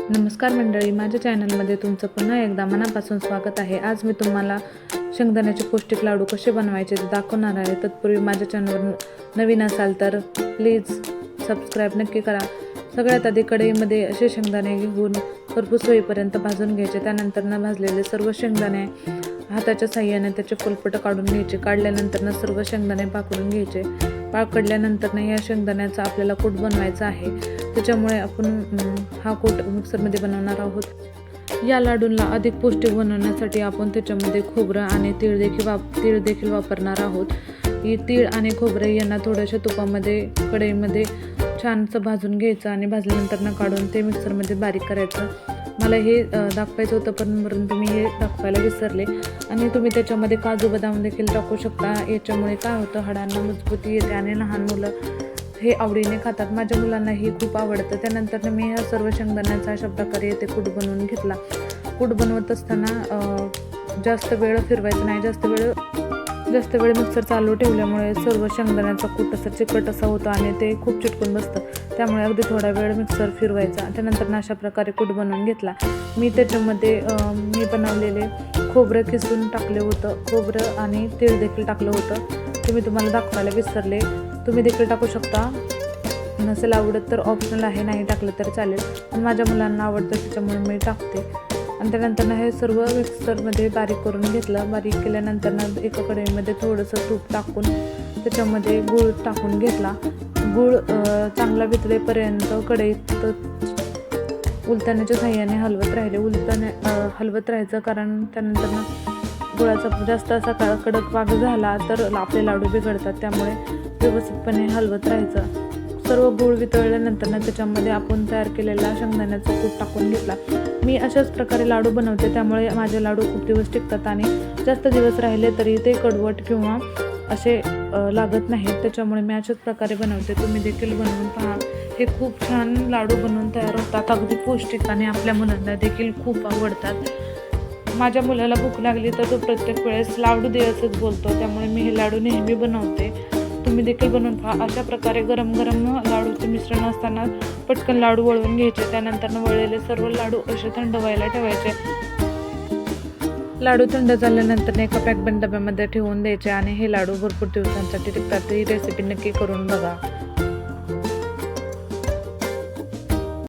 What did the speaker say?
नमस्कार मंडळी, माझ्या चॅनलमध्ये तुमचं पुन्हा एकदा मनापासून स्वागत आहे। आज मी तुम्हाला शेंगदाण्याचे पौष्टिक लाडू कसे बनवायचे ते दाखवणार आहे। तत्पूर्वी माझ्या चॅनलवर नवीन असाल तर प्लीज सबस्क्राईब नक्की करा। सगळ्यात आधी कढईमध्ये असे शेंगदाणे घेऊन खरपूस होईपर्यंत भाजून घ्यायचे। त्यानंतर भाजलेले सर्व शेंगदाणे हाताच्या साहाय्याने त्याचे फुलपट काढून घ्यायचे। काढल्यानंतर सर्व शेंगदाणे पाकडून घ्यायचे। पाकडल्यानंतर या शेंगदाण्याचा आपल्याला कूट बनवायचा आहे। त्याच्यामुळे आपण हा कूट मिक्सरमध्ये बनवणार आहोत। या लाडूंना अधिक पौष्टिक बनवण्यासाठी आपण त्याच्यामध्ये खोबरं आणि तीळ देखील वापरणार आहोत। ही तीळ आणि खोबरे यांना थोड्याशा तुपामध्ये कढईमध्ये छानसं भाजून घ्यायचं आणि भाजल्यानंतर काढून ते मिक्सरमध्ये बारीक करायचं। मला हे दाखवायचं होतं परंतु मी हे दाखवायला विसरले। आणि तुम्ही त्याच्यामध्ये काजू बदाम देखील टाकू शकता। याच्यामुळे काय होतं, हाडांना मजबूती येते आणि लहान मुलं हे आवडीने खातात। माझ्या मुलांना ही खूप आवडतं। त्यानंतर मी ह्या सर्व शेंगदाण्याचा अशा प्रकारे ते कूट बनवून घेतला। कूट बनवत असताना जास्त वेळ फिरवायचं नाही। जास्त वेळ मिक्सर चालू ठेवल्यामुळे सर्व शेंगदाण्याचा कूट असा चिकट असा होतो आणि ते खूप चिटकून बसतं। त्यामुळे अगदी थोडा वेळ मिक्सर फिरवायचा। त्यानंतर अशा प्रकारे कूट बनवून घेतला। मी त्याच्यामध्ये मी बनवलेले खोबरं किसून टाकले होतं। खोबरं आणि तीळ देखील टाकलं होतं। ते मी तुम्हाला दाखवायला विसरले। तुम्ही देखील टाकू शकता। नसेल आवडत तर ऑप्शनल आहे, नाही टाकलं तर चालेल, पण माझ्या मुलांना आवडतं त्याच्यामुळे मी टाकते। आणि त्यानंतर हे सर्व मिक्सरमध्ये बारीक करून घेतलं। बारीक केल्यानंतर एका कढईमध्ये थोडंसं तूप टाकून त्याच्यामध्ये गूळ टाकून घेतला। गूळ चांगला वितळेपर्यंत कढईत उलटण्याच्या साहाय्याने हलवत राहायचं, कारण त्यानंतर गुळाचा जास्त असा कडक पाक झाला तर आपले लाडू बिघडतात। त्यामुळे व्यवस्थितपणे हलवत राहायचं। सर्व गूळ वितळल्यानंतर त्याच्यामध्ये आपण तयार केलेला शेंगदाण्याचा कूट टाकून घेतला। मी अशाच प्रकारे लाडू बनवते, त्यामुळे माझे लाडू खूप दिवस टिकतात आणि जास्त दिवस राहिले तरी ते कडवट किंवा असे लागत नाहीत। त्याच्यामुळे मी अशाच प्रकारे बनवते। तुम्ही देखील बनवून पहा। हे खूप छान लाडू बनवून तयार होतात, अगदी पौष्टिक आणि आपल्या मुलांना देखील खूप आवडतात। माझ्या मुलाला भूक लागली तर तो प्रत्येक वेळेस लाडू दे असंच बोलतो, त्यामुळे मी हे लाडू नेहमी बनवते। तुम्ही देखील बनवून पहा। अशा प्रकारे गरम गरम लाडूचे मिश्रण असताना पटकन लाडू वळवून घ्यायचे। त्यानंतर वळलेले सर्व लाडू असे थंड व्हायला ठेवायचे। लाडू थंड झाल्यानंतर एका पॅक बंद डब्यामध्ये ठेवून द्यायचे आणि हे लाडू भरपूर दिवसांसाठी टिकतात। ही रेसिपी नक्की करून बघा।